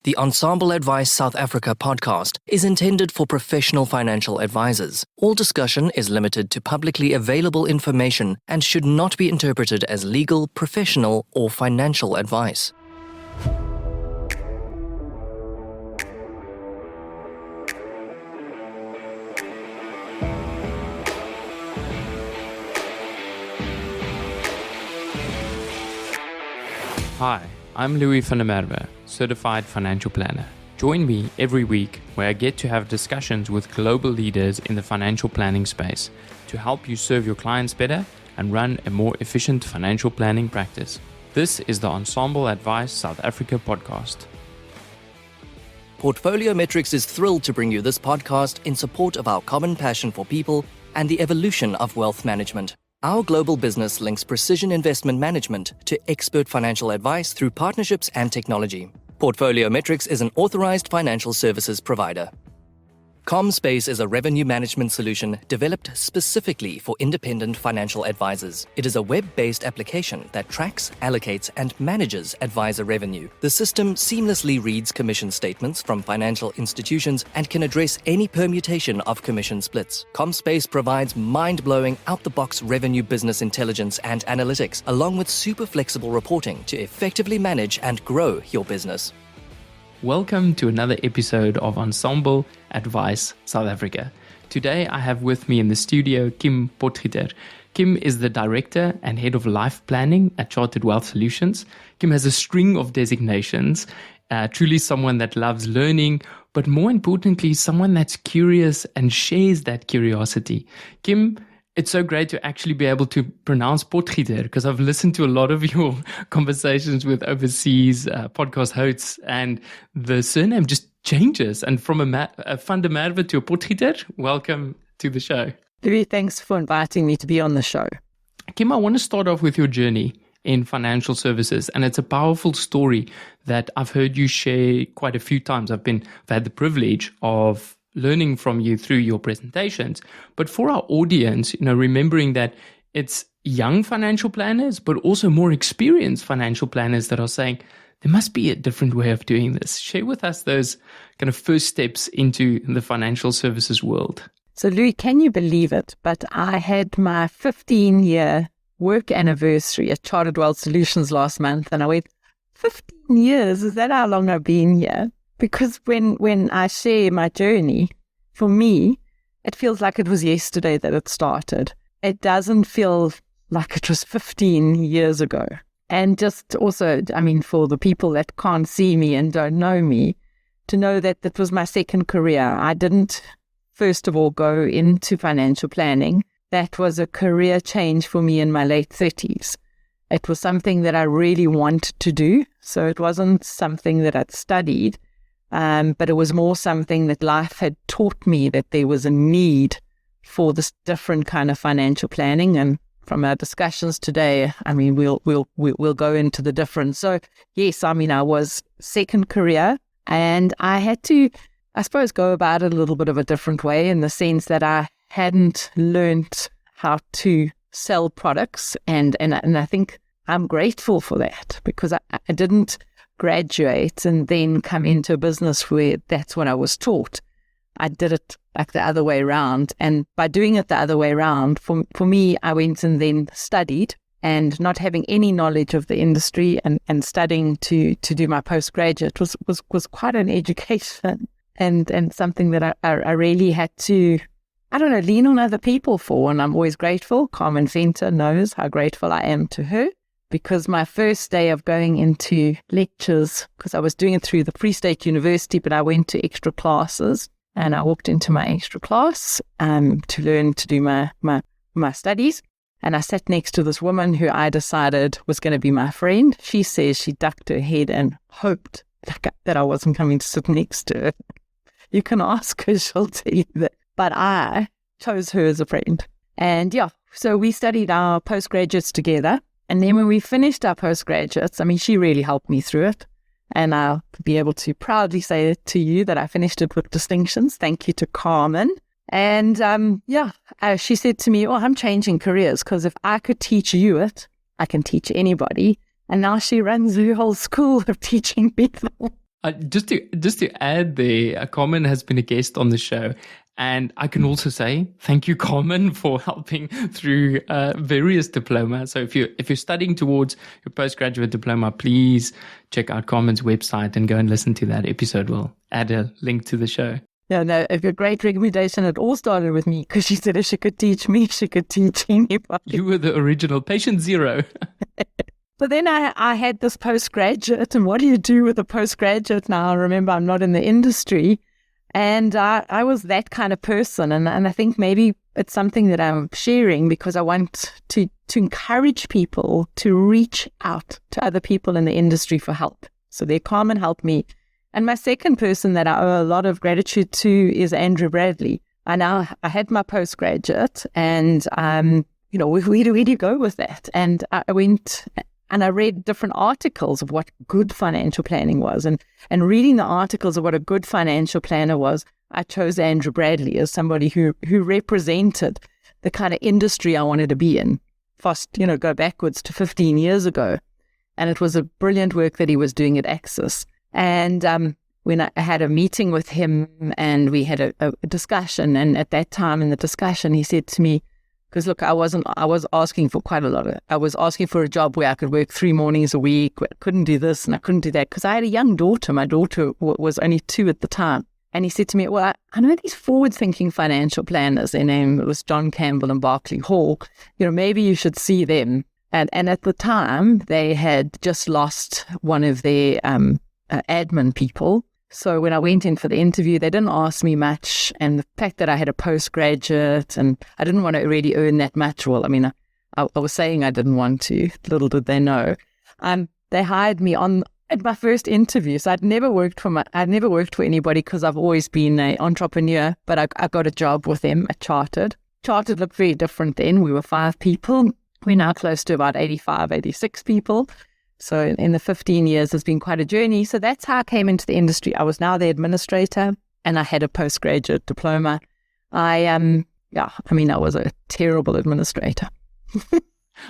The Ensombl Advice South Africa podcast is intended for professional financial advisors. All discussion is limited to publicly available information and should not be interpreted as legal, professional, or financial advice. Hi, I'm Louis van der Merwe, Certified Financial Planner. Join me every week where I get to have discussions with global leaders in the financial planning space to help you serve your clients better and run a more efficient financial planning practice. This is the Ensombl Advice South Africa podcast. Portfolio Metrics is thrilled to bring you this podcast in support of our common passion for people and the evolution of wealth management. Our global business links precision investment management to expert financial advice through partnerships and technology. Portfolio Metrics is an authorized financial services provider. ComSpace is a revenue management solution developed specifically for independent financial advisors. It is a web-based application that tracks, allocates, and manages advisor revenue. The system seamlessly reads commission statements from financial institutions and can address any permutation of commission splits. ComSpace provides mind-blowing, out-the-box revenue business intelligence and analytics, along with super flexible reporting to effectively manage and grow your business. Welcome to another episode of Ensombl Advice South Africa. Today I have with me in the studio Kim Potgieter. Kim is the Director and Head of Life Planning at Chartered Wealth Solutions. Kim has a string of designations, truly someone that loves learning, but more importantly, someone that's curious and shares that curiosity. Kim, it's so great to actually be able to pronounce Potgieter because I've listened to a lot of your conversations with overseas podcast hosts and the surname just changes. And from a Van der Merwe to a Potgieter, welcome to the show. Louis, thanks for inviting me to be on the show. Kim, I want to start off with your journey in financial services. And it's a powerful story that I've heard you share quite a few times. I've had the privilege of learning from you through your presentations. But for our audience, remembering that it's young financial planners, but also more experienced financial planners that are saying, there must be a different way of doing this. Share with us those kind of first steps into the financial services world. So Louis, can you believe it? But I had my 15-year work anniversary at Chartered Wealth Solutions last month. And I went, 15 years? Is that how long I've been here? Because when I share my journey, for me, it feels like it was yesterday that it started. It doesn't feel like it was 15 years ago. And just also, for the people that can't see me and don't know me, to know that that was my second career. I didn't, first of all, go into financial planning. That was a career change for me in my late 30s. It was something that I really wanted to do. So it wasn't something that I'd studied. But it was more something that life had taught me that there was a need for this different kind of financial planning. And from our discussions today, we'll go into the difference. So yes, I was second career, and I had to, I suppose, go about it a little bit of a different way in the sense that I hadn't learned how to sell products, and I think I'm grateful for that because I didn't graduate and then come into a business where that's what I was taught. I did it like the other way around. And by doing it the other way around, for me, I went and then studied, and not having any knowledge of the industry and studying to do my postgraduate was quite an education and something that I really had to, lean on other people for. And I'm always grateful. Carmen Venter knows how grateful I am to her. Because my first day of going into lectures, because I was doing it through the Free State University, but I went to extra classes, and I walked into my extra class to learn to do my studies. And I sat next to this woman who I decided was going to be my friend. She says she ducked her head and hoped that I wasn't coming to sit next to her. You can ask her, she'll tell you that. But I chose her as a friend. And so we studied our postgraduates together. And then when we finished our postgraduates, she really helped me through it. And I'll be able to proudly say to you that I finished it with distinctions. Thank you to Carmen. And she said to me, I'm changing careers because if I could teach you it, I can teach anybody. And now she runs her whole school of teaching people. Just to add there, Carmen has been a guest on the show. And I can also say thank you, Carmen, for helping through various diplomas. So if you're studying towards your postgraduate diploma, please check out Carmen's website and go and listen to that episode. We'll add a link to the show. Yeah, no, a great recommendation. It all started with me because she said if she could teach me, she could teach anybody. You were the original patient zero. But then I had this postgraduate, and what do you do with a postgraduate now? Remember, I'm not in the industry. And I was that kind of person. And I think maybe it's something that I'm sharing because I want to encourage people to reach out to other people in the industry for help. So there, Carmen helped me. And my second person that I owe a lot of gratitude to is Andrew Bradley. I had my postgraduate and, where do you go with that? And I went and I read different articles of what good financial planning was. And reading the articles of what a good financial planner was, I chose Andrew Bradley as somebody who represented the kind of industry I wanted to be in. Go backwards to 15 years ago. And it was a brilliant work that he was doing at Axis. And when I had a meeting with him and we had a discussion, and at that time in the discussion, he said to me, because look, I was asking for quite a lot I was asking for a job where I could work 3 mornings a week. I couldn't do this and I couldn't do that because I had a young daughter. My daughter was only 2 at the time. And he said to me, well, I know these forward-thinking financial planners, their name was John Campbell and Barclay Hall. Maybe you should see them. And at the time, they had just lost one of their admin people. So when I went in for the interview, they didn't ask me much. And the fact that I had a postgraduate and I didn't want to really earn that much. Well, I mean, I was saying I didn't want to. Little did they know. They hired me at my first interview. So I'd never worked for anybody because I've always been an entrepreneur. But I got a job with them at Chartered. Chartered looked very different then. We were 5 people. We're now close to about 85, 86 people. So in the 15 years, it's been quite a journey. So that's how I came into the industry. I was now the administrator and I had a postgraduate diploma. I was a terrible administrator.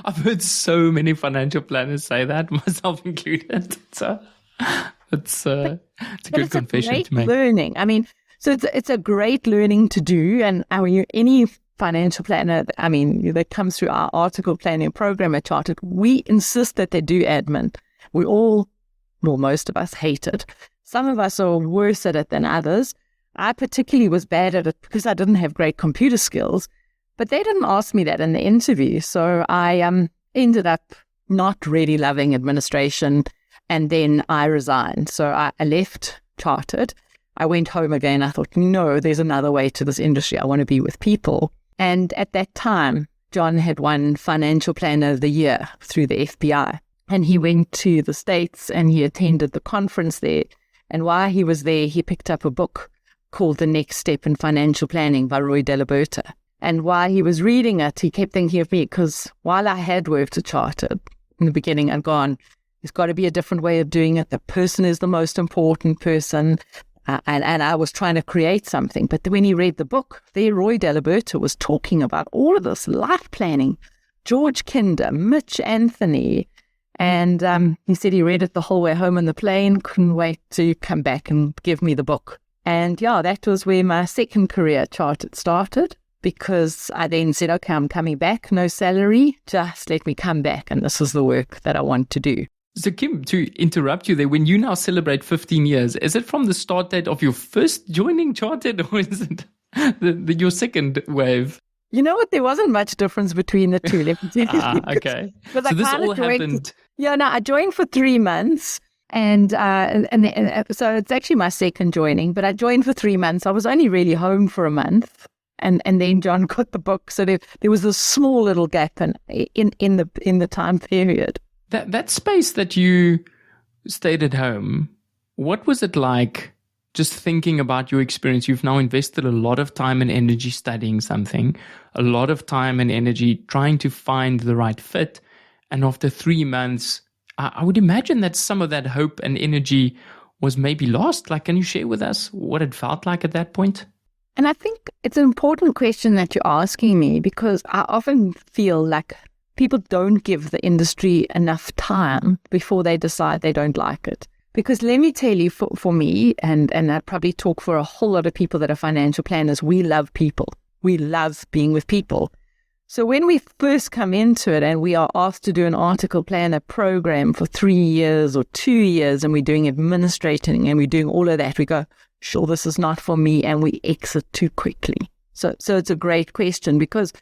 I've heard so many financial planners say that, myself included. So it's a good confession to make. Learning. I mean, so it's a great learning to do. And any financial planner, that comes through our article planning program at Chartered, we insist that they do admin. Most of us hate it. Some of us are worse at it than others. I particularly was bad at it because I didn't have great computer skills, but they didn't ask me that in the interview. So I ended up not really loving administration, and then I resigned. So I left Chartered. I went home again. I thought, no, there's another way to this industry. I want to be with people. And at that time, John had won Financial Planner of the Year through the FBI. And he went to the States and he attended the conference there. And while he was there, he picked up a book called The Next Step in Financial Planning by Roy Delaberta. And while he was reading it, he kept thinking of me because while I had worked at Chartered in the beginning, I'd gone, there's got to be a different way of doing it. The person is the most important person. And I was trying to create something. But when he read the book, there Roy Delaberta was talking about all of this life planning. George Kinder, Mitch Anthony. And he said he read it the whole way home on the plane, couldn't wait to come back and give me the book. And that was where my second career at Chartered started, because I then said, okay, I'm coming back, no salary, just let me come back. And this is the work that I want to do. So Kim, to interrupt you there, when you now celebrate 15 years, is it from the start date of your first joining Chartered, or is it your second wave? You know what? There wasn't much difference between the two. Let me tell you. Okay. So this all happened. I joined for 3 months. And so it's actually my second joining, but I joined for 3 months. I was only really home for a month. And then John got the book. So there was a small little gap in the time period. That space that you stayed at home, what was it like just thinking about your experience? You've now invested a lot of time and energy studying something, a lot of time and energy trying to find the right fit. And after 3 months, I would imagine that some of that hope and energy was maybe lost. Like, can you share with us what it felt like at that point? And I think it's an important question that you're asking me, because I often feel like people don't give the industry enough time before they decide they don't like it. Because let me tell you, for me, and I probably talk for a whole lot of people that are financial planners, we love people. We love being with people. So when we first come into it and we are asked to do an article planner program for 3 years or 2 years, and we're doing administrating and we're doing all of that, we go, sure, this is not for me, and we exit too quickly. So it's a great question, because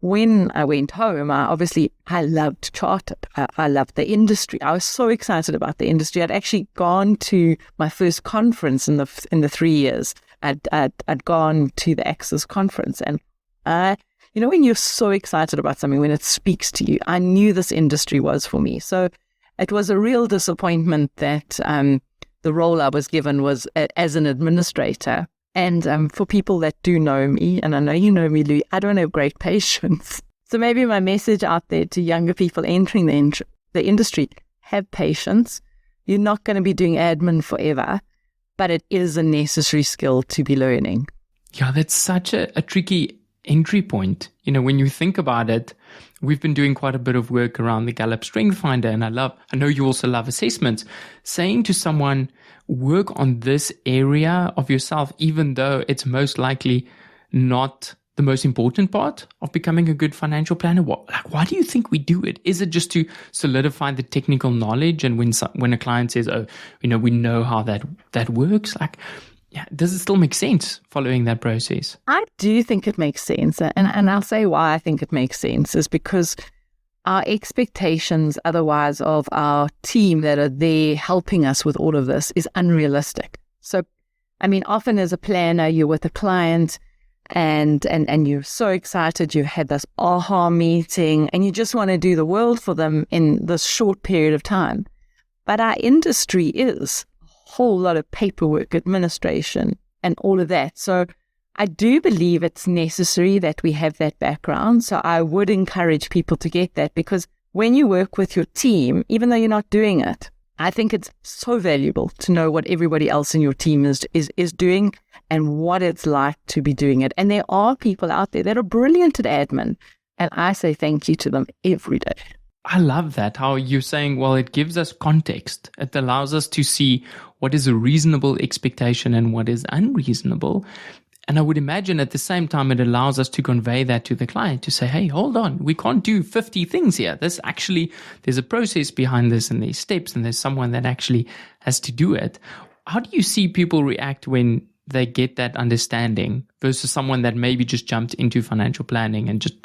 when I went home, I loved chartered. I loved the industry. I was so excited about the industry. I'd actually gone to my first conference in the 3 years. I'd gone to the Access conference, and when you're so excited about something, when it speaks to you, I knew this industry was for me. So it was a real disappointment that the role I was given was as an administrator. And for people that do know me, and I know you know me, Louis, I don't have great patience. So maybe my message out there to younger people entering the industry, have patience. You're not going to be doing admin forever, but it is a necessary skill to be learning. Yeah, that's such a tricky entry point. When you think about it, we've been doing quite a bit of work around the Gallup Strength Finder, and I know you also love assessments. Saying to someone, work on this area of yourself, even though it's most likely not the most important part of becoming a good financial planner. Why do you think we do it? Is it just to solidify the technical knowledge? And when a client says, oh, we know how that works, does it still make sense following that process? I do think it makes sense. And I'll say why I think it makes sense is because our expectations otherwise of our team that are there helping us with all of this is unrealistic. So, often as a planner, you're with a client and you're so excited, you had this aha meeting and you just want to do the world for them in this short period of time. But our industry is a whole lot of paperwork, administration, and all of that. So I do believe it's necessary that we have that background. So I would encourage people to get that, because when you work with your team, even though you're not doing it, I think it's so valuable to know what everybody else in your team is doing and what it's like to be doing it. And there are people out there that are brilliant at admin, and I say thank you to them every day. I love that, how you're saying, well, it gives us context. It allows us to see what is a reasonable expectation and what is unreasonable. And I would imagine at the same time, it allows us to convey that to the client, to say, hey, hold on, we can't do 50 things here. There's a process behind this, and there's steps, and there's someone that actually has to do it. How do you see people react when they get that understanding versus someone that maybe just jumped into financial planning and just,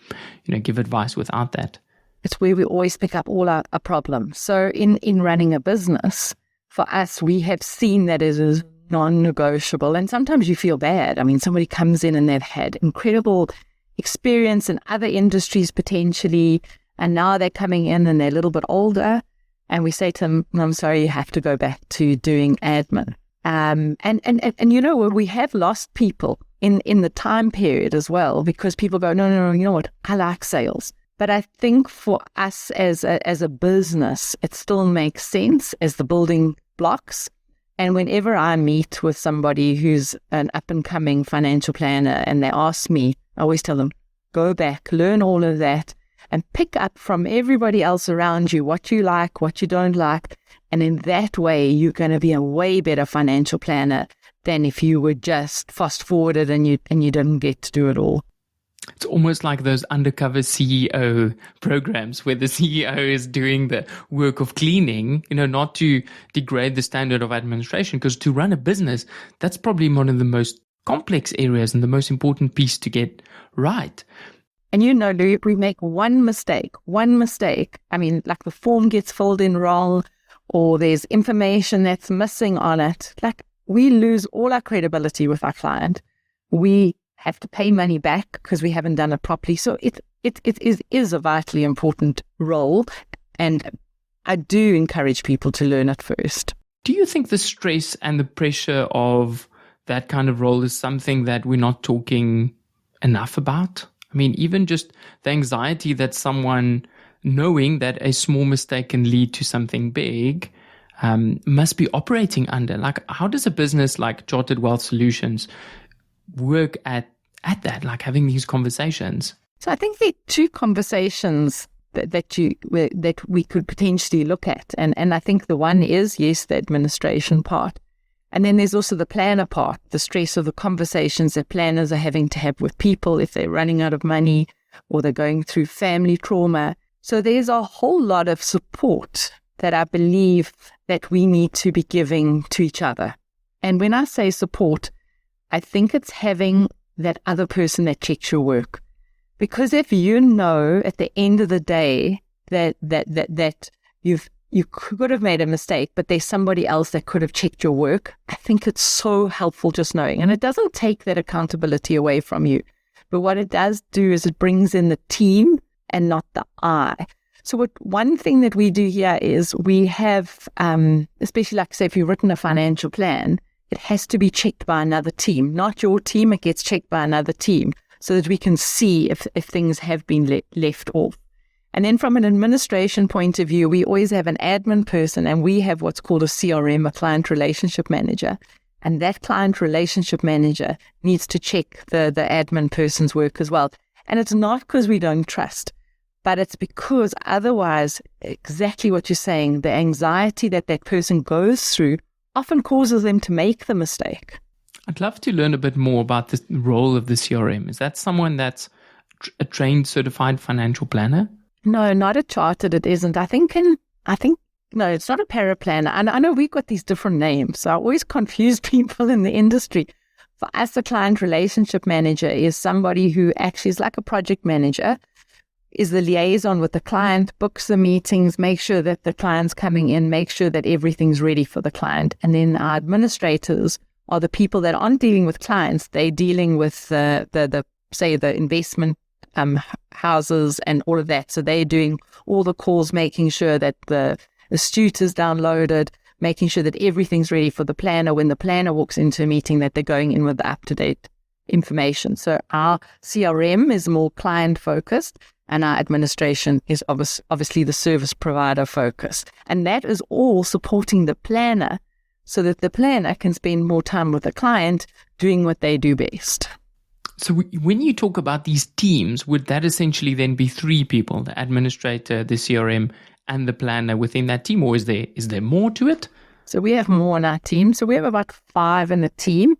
give advice without that? It's where we always pick up all our problems. So in running a business, for us, we have seen that it is non-negotiable. And sometimes you feel bad. Somebody comes in and they've had incredible experience in other industries potentially, and now they're coming in and they're a little bit older, and we say to them, I'm sorry, you have to go back to doing admin. And we have lost people in the time period as well, because people go, no, you know what, I like sales. But I think for us as a business, it still makes sense as the building blocks. And whenever I meet with somebody who's an up-and-coming financial planner and they ask me, I always tell them, go back, learn all of that, and pick up from everybody else around you what you like, what you don't like. And in that way, you're going to be a way better financial planner than if you were just fast-forwarded and you didn't get to do it all. It's almost like those undercover CEO programs where the CEO is doing the work of cleaning, not to degrade the standard of administration, because to run a business, that's probably one of the most complex areas and the most important piece to get right. And Louis, if we make one mistake, like the form gets filled in wrong, or there's information that's missing on it, we lose all our credibility with our client. We have to pay money back because we haven't done it properly. So it is a vitally important role, and I do encourage people to learn it first. Do you think the stress and the pressure of that kind of role is something that we're not talking enough about? Even just the anxiety that someone knowing that a small mistake can lead to something big must be operating under. How does a business like Chartered Wealth Solutions work at that, having these conversations? So I think there are two conversations that we could potentially look at. And I think the one is, yes, the administration part. And then there's also the planner part, the stress of the conversations that planners are having to have with people if they're running out of money or they're going through family trauma. So there's a whole lot of support that I believe that we need to be giving to each other. And when I say support, I think it's having that other person that checks your work. Because if you know at the end of the day that you could have made a mistake, but there's somebody else that could have checked your work, I think it's so helpful just knowing. And it doesn't take that accountability away from you. But what it does do is it brings in the team and not the I. So one thing that we do here is we have, especially like say if you've written a financial plan, it has to be checked by another team, not your team. It gets checked by another team so that we can see if things have been left off. And then from an administration point of view, we always have an admin person, and we have what's called a CRM, a client relationship manager. And that client relationship manager needs to check the admin person's work as well. And it's not because we don't trust, but it's because otherwise, exactly what you're saying, the anxiety that person goes through often causes them to make the mistake. I'd love to learn a bit more about the role of the CRM. Is that someone that's a trained, certified financial planner? No, not a chartered. It isn't. I think no, it's not a paraplanner. And I know we've got these different names, so I always confuse people in the industry. For us, a client relationship manager is somebody who actually is like a project manager, is the liaison with the client, books the meetings, make sure that the client's coming in, make sure that everything's ready for the client. And then our administrators are the people that aren't dealing with clients. They're dealing with the investment houses and all of that. So they're doing all the calls, making sure that the astute is downloaded, making sure that everything's ready for the planner. When the planner walks into a meeting, that they're going in with the up-to-date information. So our CRM is more client-focused, and our administration is obviously the service provider focused. And that is all supporting the planner so that the planner can spend more time with the client doing what they do best. So when you talk about these teams, would that essentially then be three people, the administrator, the CRM, and the planner within that team? Or is there more to it? So we have more on our team. So we have about 5 in the team.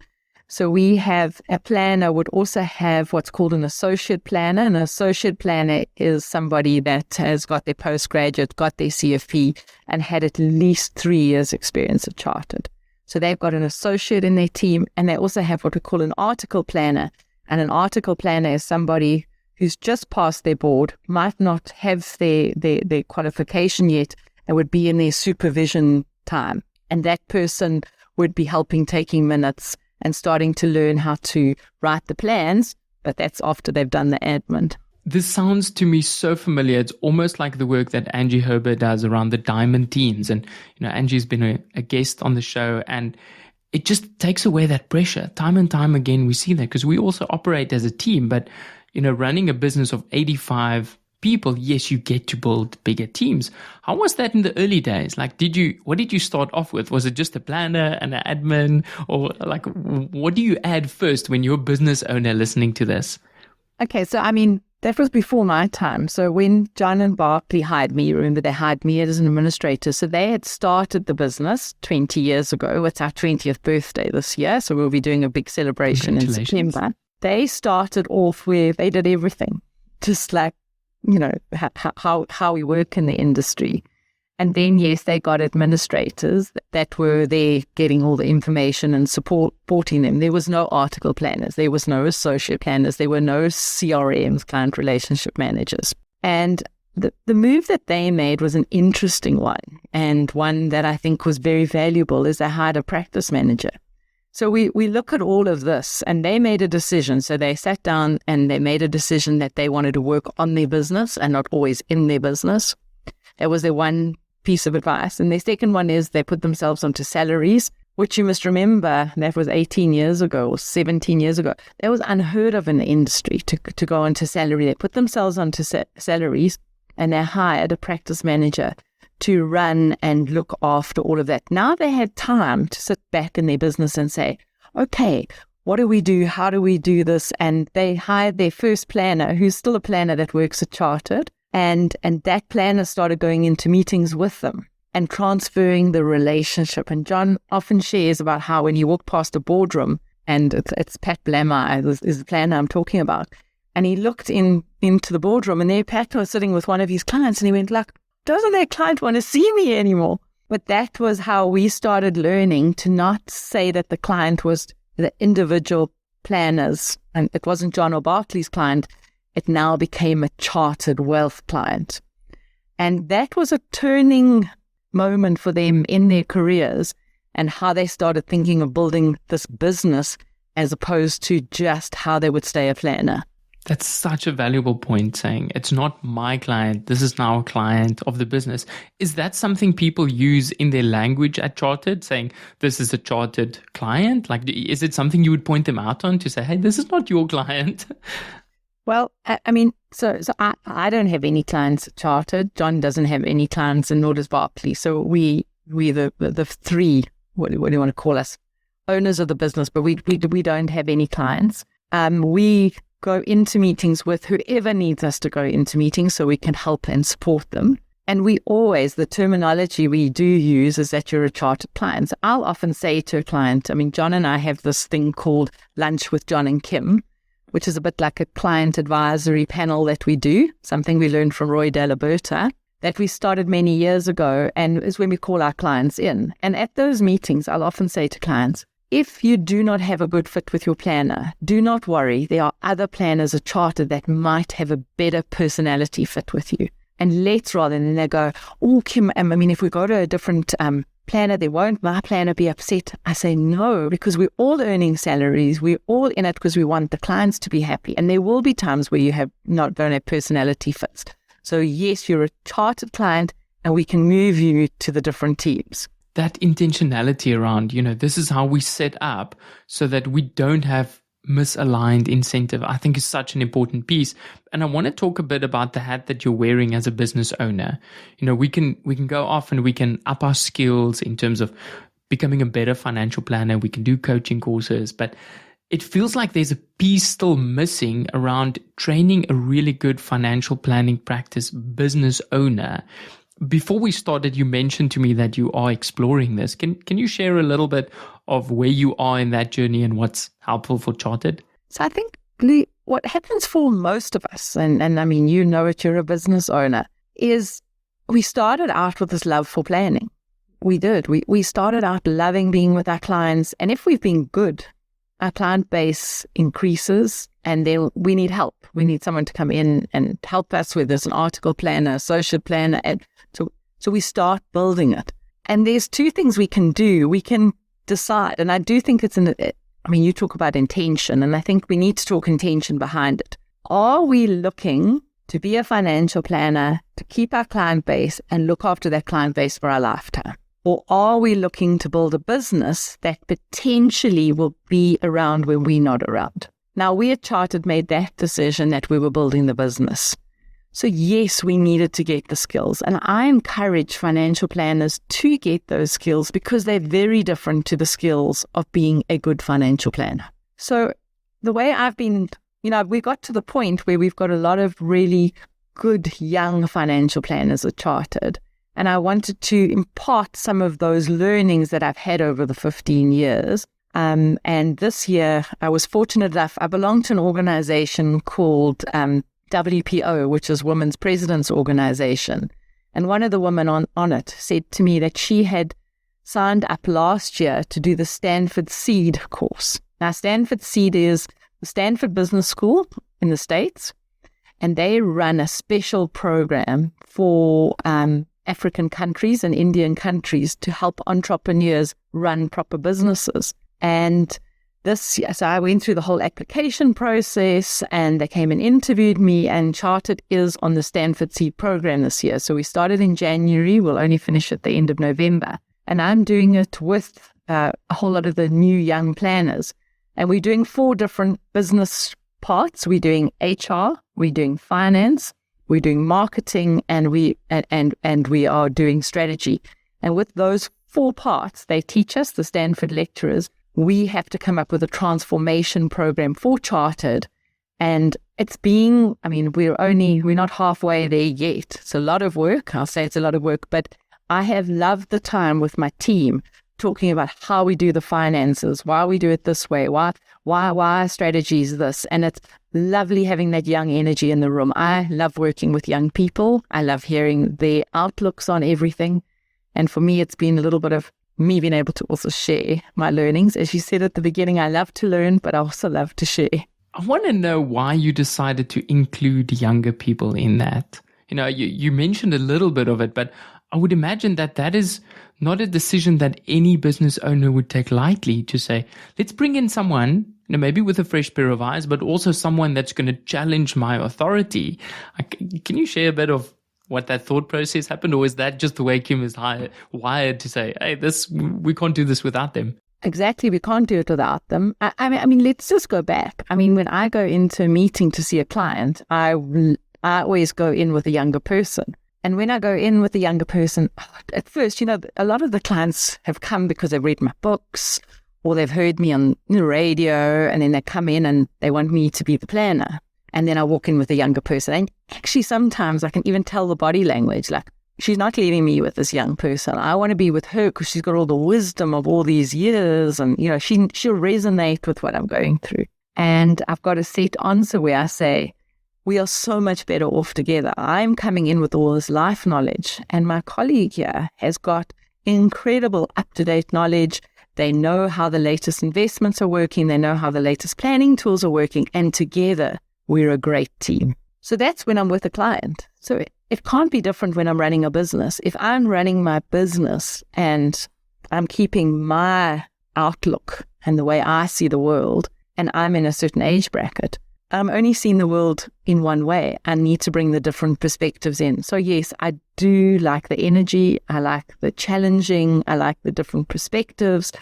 So we have a planner would also have what's called an associate planner. An associate planner is somebody that has got their postgraduate, got their CFP, and had at least 3 years experience of chartered. So they've got an associate in their team, and they also have what we call an article planner. And an article planner is somebody who's just passed their board, might not have their qualification yet, and would be in their supervision time. And that person would be helping, taking minutes, and starting to learn how to write the plans, but that's after they've done the admin. This sounds to me so familiar. It's almost like the work that Angie Herber does around the diamond teams. And, Angie's been a guest on the show, and it just takes away that pressure. Time and time again, we see that because we also operate as a team, but, running a business of 85 people, yes, you get to build bigger teams. How was that in the early days? Like, what did you start off with? Was it just a planner and an admin, or like, what do you add first when you're a business owner listening to this? Okay, so that was before my time. So when John and Barclay hired me, remember they hired me as an administrator. So they had started the business 20 years ago. It's our 20th birthday this year. So we'll be doing a big celebration in September. They started off where they did everything, just like, how we work in the industry. And then, yes, they got administrators that were there getting all the information and supporting them. There was no article planners. There was no associate planners. There were no CRMs, client relationship managers. And the move that they made was an interesting one, and one that I think was very valuable, is they hired a practice manager. So we look at all of this, and they made a decision. So they sat down and they made a decision that they wanted to work on their business and not always in their business. That was their one piece of advice. And their second one is they put themselves onto salaries, which you must remember, that was 18 years ago or 17 years ago. That was unheard of in the industry to go onto salary. They put themselves onto salaries, and they hired a practice manager to run and look after all of that. Now they had time to sit back in their business and say, okay, what do we do? How do we do this? And they hired their first planner, who's still a planner that works at Chartered, And that planner started going into meetings with them and transferring the relationship. And John often shares about how when he walked past a boardroom, and it's Pat Blammer is the planner I'm talking about, and he looked into the boardroom, and there Pat was sitting with one of his clients, and he went, "Look, doesn't that client want to see me anymore?" But that was how we started learning to not say that the client was the individual planners, and it wasn't John or Barclay's client. It now became a chartered wealth client. And that was a turning moment for them in their careers and how they started thinking of building this business as opposed to just how they would stay a planner. That's such a valuable point, saying it's not my client, this is now a client of the business. Is that something people use in their language at Chartered, saying this is a Chartered client? Like, is it something you would point them out on to say, hey, this is not your client? Well, I mean, so I don't have any clients at Chartered. John doesn't have any clients, and nor does Barclay. So we the three, what do you want to call us, owners of the business, but we don't have any clients. We go into meetings with whoever needs us to go into meetings so we can help and support them. And we always, the terminology we do use is that you're a chartered client. So I'll often say to a client, I mean, John and I have this thing called Lunch with John and Kim, which is a bit like a client advisory panel that we do, something we learned from Roy Delaberta, that we started many years ago, and is when we call our clients in. And at those meetings, I'll often say to clients, if you do not have a good fit with your planner, do not worry. There are other planners at Chartered that might have a better personality fit with you. And let's rather than they go, oh, Kim, I mean, if we go to a different planner, won't my planner be upset? I say no, because we're all earning salaries. We're all in it because we want the clients to be happy. And there will be times where you don't have personality fits. So yes, you're a chartered client and we can move you to the different teams. That intentionality around, this is how we set up so that we don't have misaligned incentive, I think is such an important piece. And I want to talk a bit about the hat that you're wearing as a business owner. We can go off and we can up our skills in terms of becoming a better financial planner. We can do coaching courses, but it feels like there's a piece still missing around training a really good financial planning practice business owner. Before we started, you mentioned to me that you are exploring this. Can you share a little bit of where you are in that journey and what's helpful for Chartered? So I think what happens for most of us, and I mean, you're a business owner, is we started out with this love for planning. We did. We started out loving being with our clients. And if we've been good, our client base increases, and then we need help. We need someone to come in and help us with this, an article planner, associate planner. And so we start building it. And there's two things we can do. We can decide, and I do think you talk about intention, and I think we need to talk intention behind it. Are we looking to be a financial planner, to keep our client base and look after that client base for our lifetime? Or are we looking to build a business that potentially will be around when we're not around? Now, we at Chartered made that decision that we were building the business. So yes, we needed to get the skills. And I encourage financial planners to get those skills because they're very different to the skills of being a good financial planner. So the way I've been, we got to the point where we've got a lot of really good young financial planners at Chartered. And I wanted to impart some of those learnings that I've had over the 15 years. And this year, I was fortunate enough, I belong to an organization called WPO, which is Women's President's Organization. And one of the women on it said to me that she had signed up last year to do the Stanford Seed course. Now, Stanford Seed is the Stanford Business School in the States, and they run a special program for African countries and Indian countries to help entrepreneurs run proper businesses. And so I went through the whole application process, and they came and interviewed me, and Chartered is on the Stanford Seed program this year. So we started in January. We'll only finish at the end of November. And I'm doing it with a whole lot of the new young planners. And we're doing 4 different business parts. We're doing HR, we're doing finance, we're doing marketing, and we are doing strategy. And with those 4 parts, they teach us, the Stanford lecturers, we have to come up with a transformation program for Chartered and we're not halfway there yet. It's a lot of work. I'll say it's a lot of work, but I have loved the time with my team talking about how we do the finances, why we do it this way, why our strategy is this. And it's lovely having that young energy in the room. I love working with young people. I love hearing their outlooks on everything. And for me, it's been a little bit of me being able to also share my learnings. As you said at the beginning, I love to learn, but I also love to share. I want to know why you decided to include younger people in that. You mentioned a little bit of it, but I would imagine that is not a decision that any business owner would take lightly, to say, let's bring in someone, maybe with a fresh pair of eyes, but also someone that's going to challenge my authority. Can you share a bit of what that thought process happened? Or is that just the way Kim is wired to say, hey, we can't do this without them? Exactly. We can't do it without them. I mean, let's just go back. I mean, when I go into a meeting to see a client, I always go in with a younger person. And when I go in with a younger person, at first, a lot of the clients have come because they've read my books or they've heard me on the radio, and then they come in and they want me to be the planner. And then I walk in with a younger person. And actually, sometimes I can even tell the body language, like, she's not leaving me with this young person. I want to be with her because she's got all the wisdom of all these years. And, she'll resonate with what I'm going through. And I've got a set answer where I say, we are so much better off together. I'm coming in with all this life knowledge, and my colleague here has got incredible up-to-date knowledge. They know how the latest investments are working. They know how the latest planning tools are working. And together, we're a great team. So that's when I'm with a client. So it can't be different when I'm running a business. If I'm running my business and I'm keeping my outlook and the way I see the world, and I'm in a certain age bracket, I'm only seeing the world in one way. I need to bring the different perspectives in. So yes, I do like the energy. I like the challenging. I like the different perspectives.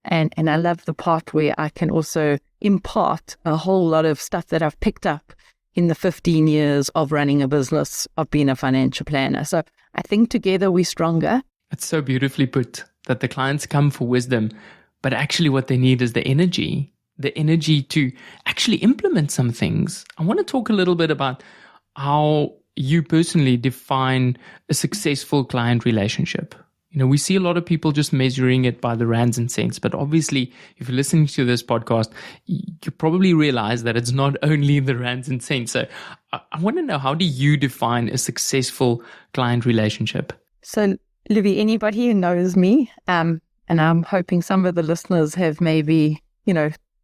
And I love the part where I can also impart a whole lot of stuff that I've picked up in the 15 years of running a business, of being a financial planner. So I think together we're stronger. It's so beautifully put, that the clients come for wisdom, but actually what they need is the energy to actually implement some things. I want to talk a little bit about how you personally define a successful client relationship. We see a lot of people just measuring it by the rands and cents, but obviously if you're listening to this podcast, you probably realize that it's not only the rands and cents. So I want to know, how do you define a successful client relationship? So Livy, anybody who knows me, and I'm hoping some of the listeners have maybe,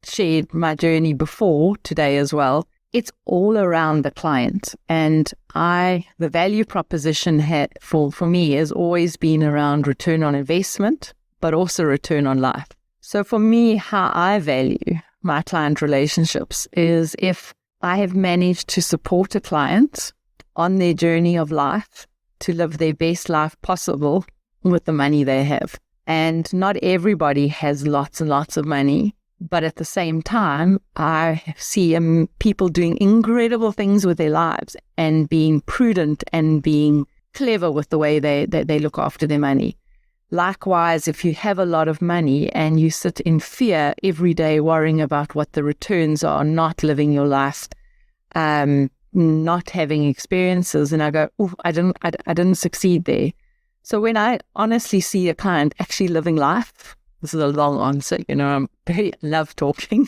shared my journey before today as well. It's all around the client. And the value proposition for me has always been around return on investment, but also return on life. So for me, how I value my client relationships is if I have managed to support a client on their journey of life to live their best life possible with the money they have. And not everybody has lots and lots of money. But at the same time, I see people doing incredible things with their lives and being prudent and being clever with the way they look after their money. Likewise, if you have a lot of money and you sit in fear every day worrying about what the returns are, not living your life, not having experiences, and I go, oh, I didn't succeed there. So when I honestly see a client actually living life, this is a long answer, I love talking.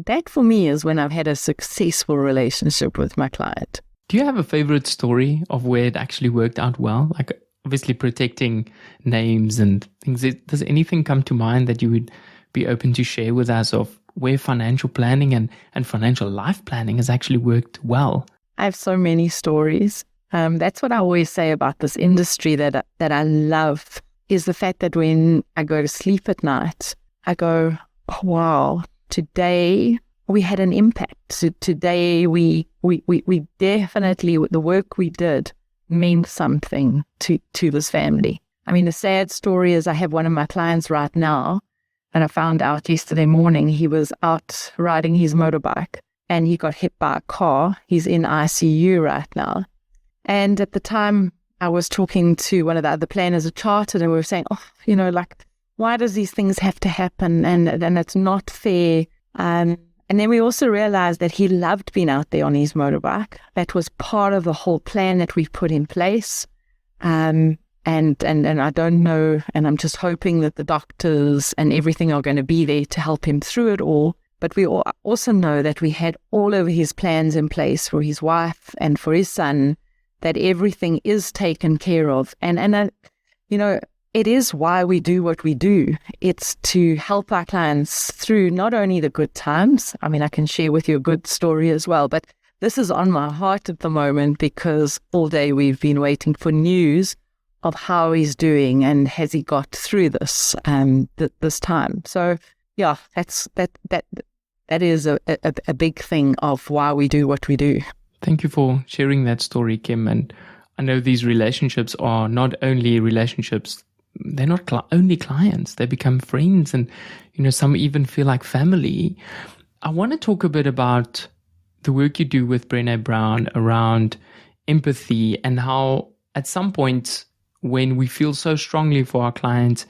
That for me is when I've had a successful relationship with my client. Do you have a favorite story of where it actually worked out well? Like obviously protecting names and things. Does anything come to mind that you would be open to share with us of where financial planning and financial life planning has actually worked well? I have so many stories. That's what I always say about this industry that I love, is the fact that when I go to sleep at night, I go, oh, wow, today we had an impact. So today we definitely, the work we did meant something to this family. I mean, the sad story is I have one of my clients right now, and I found out yesterday morning he was out riding his motorbike and he got hit by a car. He's in ICU right now. And at the time, I was talking to one of the other planners at Chartered, and we were saying, why does these things have to happen? And it's not fair. And And then we also realized that he loved being out there on his motorbike. That was part of the whole plan that we put in place. And I don't know, and I'm just hoping that the doctors and everything are going to be there to help him through it all. But we also know that we had all of his plans in place for his wife and for his son, that everything is taken care of. And it is why we do what we do. It's to help our clients through not only the good times. I mean, I can share with you a good story as well, but this is on my heart at the moment because all day we've been waiting for news of how he's doing and has he got through this this time. So yeah, that is a big thing of why we do what we do. Thank you for sharing that story, Kim. And I know these relationships are not only relationships, they're not only clients, they become friends, and some even feel like family. I want to talk a bit about the work you do with Brené Brown around empathy and how at some point when we feel so strongly for our clients,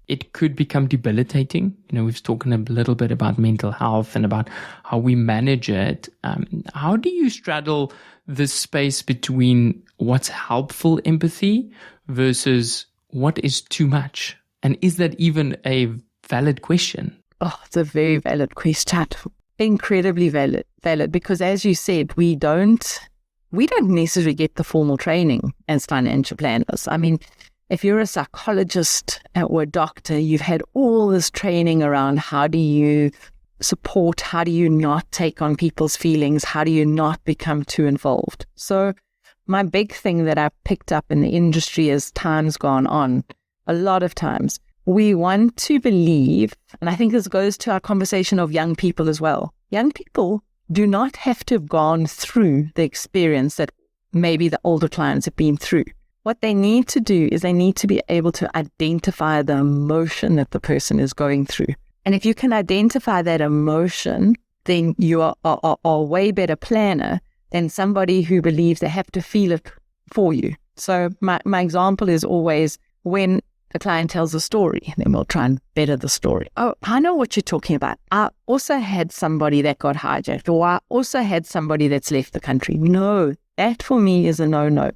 it could become debilitating. We've spoken a little bit about mental health and about how we manage it. How do you straddle this space between what's helpful empathy versus what is too much? And is that even a valid question? Oh, it's a very valid question. Incredibly valid, because as you said, we don't necessarily get the formal training as financial planners. I mean, if you're a psychologist or a doctor, you've had all this training around how do you support, how do you not take on people's feelings, how do you not become too involved. So my big thing that I've picked up in the industry as time's gone on, a lot of times, we want to believe, and I think this goes to our conversation of young people as well. Young people do not have to have gone through the experience that maybe the older clients have been through. What they need to do is they need to be able to identify the emotion that the person is going through. And if you can identify that emotion, then you are a way better planner than somebody who believes they have to feel it for you. So my example is always when the client tells a story, then we'll try and better the story. Oh, I know what you're talking about. I also had somebody that got hijacked, or I also had somebody that's left the country. No, that for me is a no-no.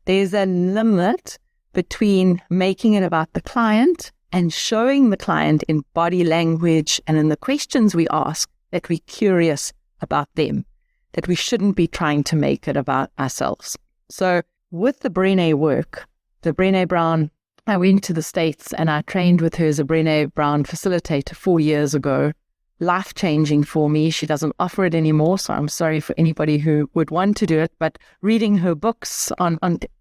There's a limit between making it about the client and showing the client in body language and in the questions we ask that we're curious about them, that we shouldn't be trying to make it about ourselves. So with the Brené work, the Brené Brown, I went to the States and I trained with her as a Brené Brown facilitator 4 years ago. Life-changing for me. She doesn't offer it anymore, so I'm sorry for anybody who would want to do it, but reading her books on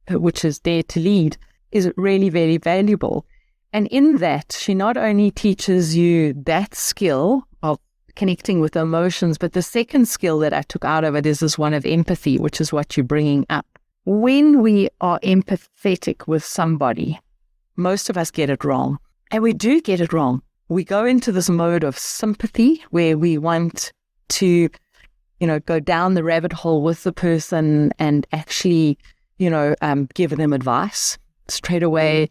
which is Dare to Lead, is really very valuable. And in that, she not only teaches you that skill of connecting with emotions, but the second skill that I took out of it is this one of empathy, which is what you're bringing up. When we are empathetic with somebody, most of us get it wrong. And we do get it wrong. We go into this mode of sympathy where we want to, go down the rabbit hole with the person and actually, give them advice straight away.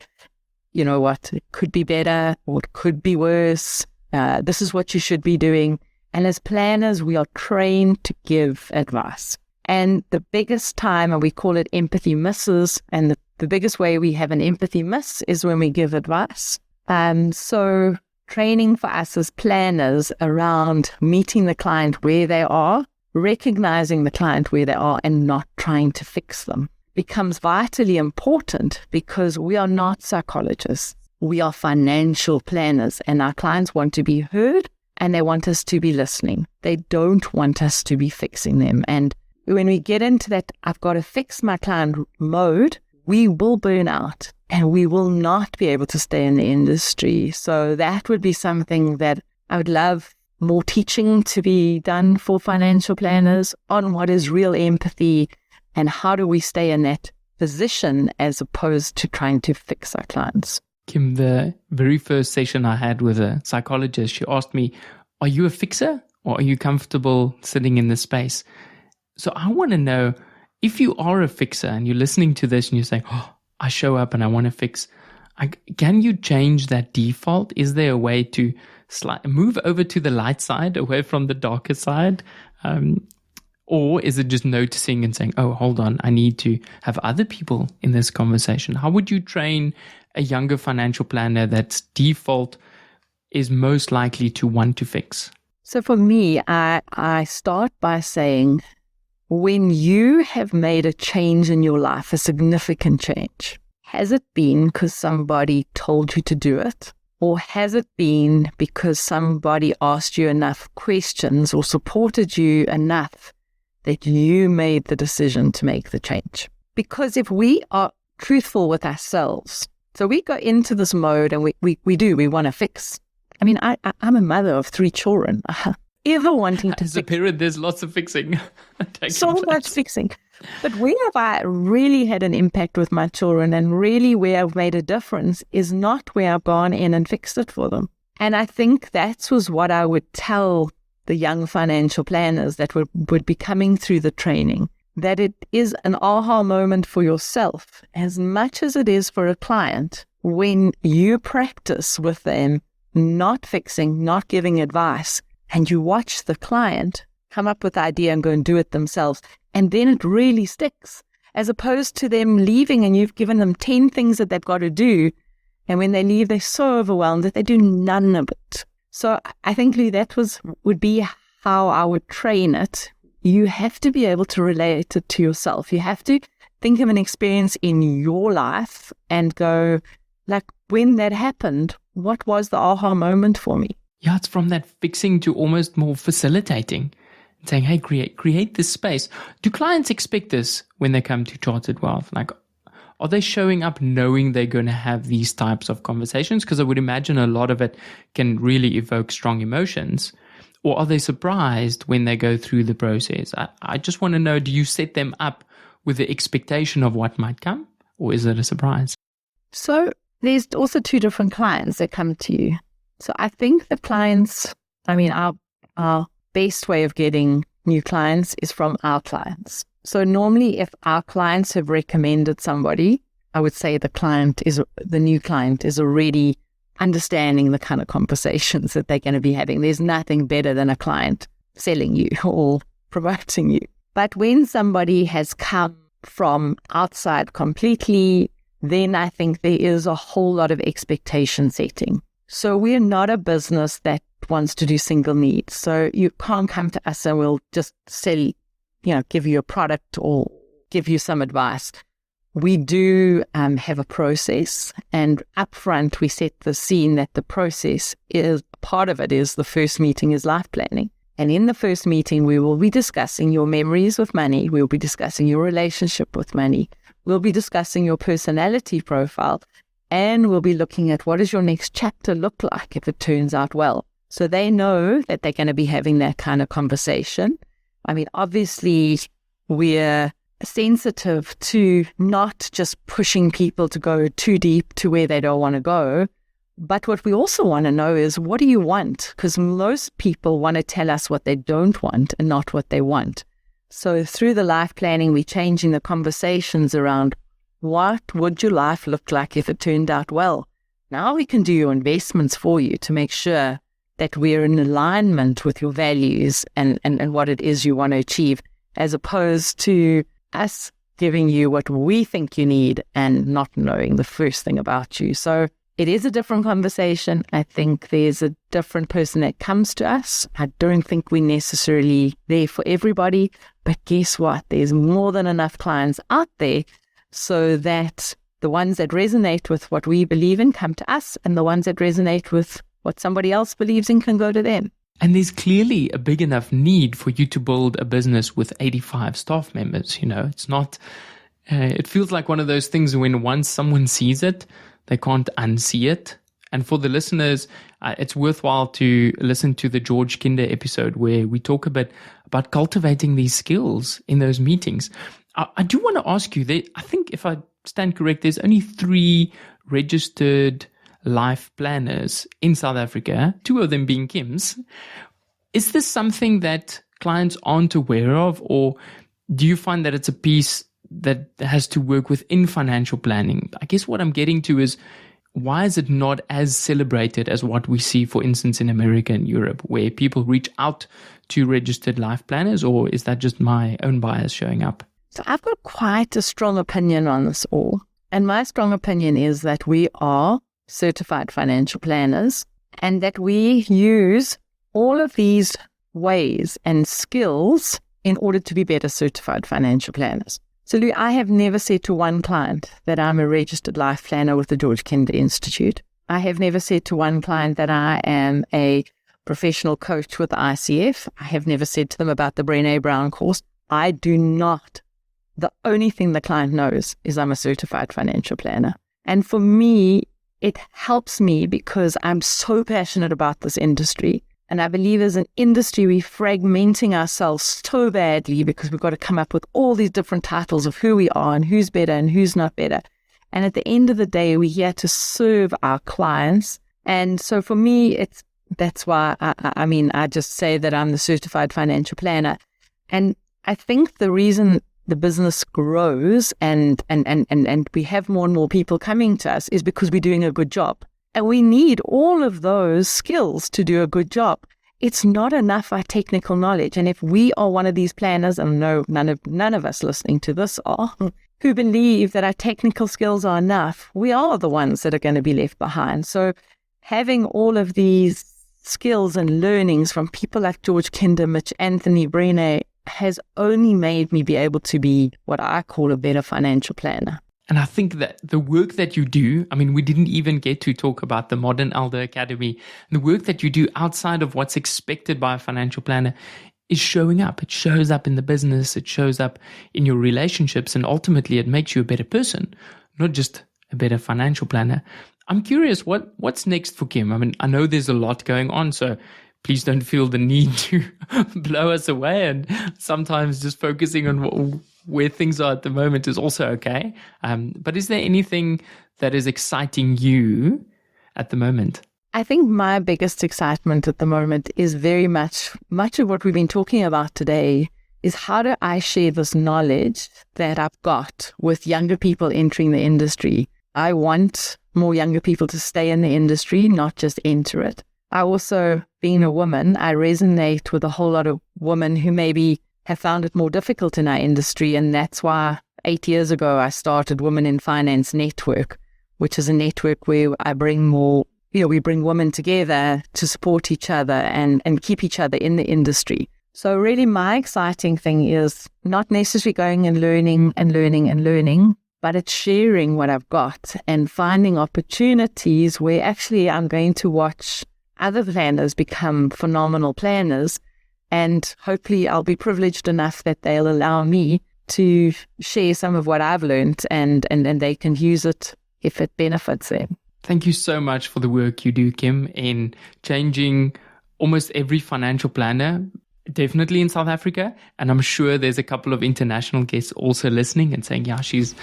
You know what, it could be better or it could be worse. This is what you should be doing. And as planners, we are trained to give advice. And the biggest time, and we call it empathy misses, and the biggest way we have an empathy miss is when we give advice. So training for us as planners around meeting the client where they are, recognizing the client where they are and not trying to fix them becomes vitally important, because we are not psychologists. We are financial planners, and our clients want to be heard and they want us to be listening. They don't want us to be fixing them. And when we get into that, I've got to fix my client mode, we will burn out and we will not be able to stay in the industry. So that would be something that I would love more teaching to be done for financial planners on what is real empathy and how do we stay in that position as opposed to trying to fix our clients. Kim, the very first session I had with a psychologist, she asked me, are you a fixer or are you comfortable sitting in this space? So I want to know, if you are a fixer and you're listening to this and you're saying, oh, I show up and I want to fix, can you change that default? Is there a way to move over to the light side, away from the darker side? Or is it just noticing and saying, oh, hold on, I need to have other people in this conversation? How would you train a younger financial planner that's default is most likely to want to fix? So for me, I start by saying, when you have made a change in your life, a significant change, has it been because somebody told you to do it? Or has it been because somebody asked you enough questions or supported you enough that you made the decision to make the change? Because if we are truthful with ourselves, so we go into this mode and we want to fix. I mean, I'm a mother of 3 children. Ever wanting to As a parent, there's lots of fixing. So much fixing. But where have I really had an impact with my children and really where I've made a difference is not where I've gone in and fixed it for them. And I think that was what I would tell the young financial planners that would be coming through the training, that it is an aha moment for yourself as much as it is for a client when you practice with them, not fixing, not giving advice, and you watch the client come up with the idea and go and do it themselves. And then it really sticks, as opposed to them leaving and you've given them 10 things that they've got to do. And when they leave, they're so overwhelmed that they do none of it. So I think, Lee, that would be how I would train it. You have to be able to relate it to yourself. You have to think of an experience in your life and go, like, when that happened, what was the aha moment for me? Yeah, it's from that fixing to almost more facilitating. Saying, hey, create this space. Do clients expect this when they come to Chartered Wealth? Like, are they showing up knowing they're going to have these types of conversations? Because I would imagine a lot of it can really evoke strong emotions. Or are they surprised when they go through the process? I just want to know, do you set them up with the expectation of what might come? Or is it a surprise? So there's also 2 different clients that come to you. So I think the clients, I mean, our best way of getting new clients is from our clients. So normally if our clients have recommended somebody, I would say the new client is already understanding the kind of conversations that they're going to be having. There's nothing better than a client selling you or promoting you. But when somebody has come from outside completely, then I think there is a whole lot of expectation setting. So we're not a business that wants to do single needs. So you can't come to us and we'll just sell, give you a product or give you some advice. We do have a process, and upfront we set the scene that the process is, part of it is the first meeting is life planning. And in the first meeting, we will be discussing your memories with money. We'll be discussing your relationship with money. We'll be discussing your personality profile. And we'll be looking at what does your next chapter look like if it turns out well. So they know that they're going to be having that kind of conversation. I mean, obviously, we're sensitive to not just pushing people to go too deep to where they don't want to go. But what we also want to know is, what do you want? Because most people want to tell us what they don't want and not what they want. So through the life planning, we're changing the conversations around, what would your life look like if it turned out well? Now we can do your investments for you to make sure that we're in alignment with your values and what it is you want to achieve, as opposed to us giving you what we think you need and not knowing the first thing about you. So it is a different conversation. I think there's a different person that comes to us. I don't think we're necessarily there for everybody, but guess what? There's more than enough clients out there so that the ones that resonate with what we believe in come to us, and the ones that resonate with what somebody else believes in can go to them. And there's clearly a big enough need for you to build a business with 85 staff members. It's not, it feels like one of those things when once someone sees it, they can't unsee it. And for the listeners, it's worthwhile to listen to the George Kinder episode where we talk a bit about cultivating these skills in those meetings. I do want to ask you, I think if I stand correct, there's only 3 registered life planners in South Africa, 2 of them being Kim's. Is this something that clients aren't aware of, or do you find that it's a piece that has to work within financial planning? I guess what I'm getting to is, why is it not as celebrated as what we see, for instance, in America and Europe, where people reach out to registered life planners, or is that just my own bias showing up? So I've got quite a strong opinion on this all. And my strong opinion is that we are certified financial planners and that we use all of these ways and skills in order to be better certified financial planners. So Lou, I have never said to one client that I'm a registered life planner with the George Kinder Institute. I have never said to one client that I am a professional coach with the ICF. I have never said to them about the Brené Brown course. I do not. The only thing the client knows is I'm a certified financial planner. And for me, it helps me because I'm so passionate about this industry. And I believe as an industry, we're fragmenting ourselves so badly because we've got to come up with all these different titles of who we are and who's better and who's not better. And at the end of the day, we're here to serve our clients. And so for me, that's why I just say that I'm the certified financial planner. And I think the reason the business grows and we have more and more people coming to us is because we're doing a good job. And we need all of those skills to do a good job. It's not enough our technical knowledge. And if we are one of these planners, and no, none of us listening to this are, who believe that our technical skills are enough, we are the ones that are going to be left behind. So having all of these skills and learnings from people like George Kinder, Mitch Anthony, Brené, has only made me be able to be what I call a better financial planner. And I think that the work that you do, we didn't even get to talk about the Modern Elder Academy. The work that you do outside of what's expected by a financial planner is showing up. It shows up in the business. It shows up in your relationships. And ultimately, it makes you a better person, not just a better financial planner. I'm curious, what's next for Kim? I know there's a lot going on, so please don't feel the need to blow us away. And sometimes just focusing on where things are at the moment is also okay. But is there anything that is exciting you at the moment? I think my biggest excitement at the moment is very much of what we've been talking about today is how do I share this knowledge that I've got with younger people entering the industry. I want more younger people to stay in the industry, not just enter it. I also, being a woman, I resonate with a whole lot of women who maybe have found it more difficult in our industry. And that's why 8 years ago, I started Women in Finance Network, which is a network where I bring more, we bring women together to support each other and keep each other in the industry. So really my exciting thing is not necessarily going and learning, but it's sharing what I've got and finding opportunities where actually I'm going to watch other planners become phenomenal planners. And hopefully I'll be privileged enough that they'll allow me to share some of what I've learned and they can use it if it benefits them. Thank you so much for the work you do, Kim, in changing almost every financial planner, definitely in South Africa. And I'm sure there's a couple of international guests also listening and saying, yeah, she's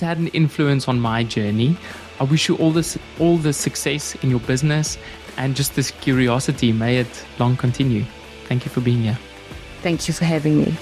had an influence on my journey. I wish you all the success in your business and just this curiosity. May it long continue. Thank you for being here. Thank you for having me.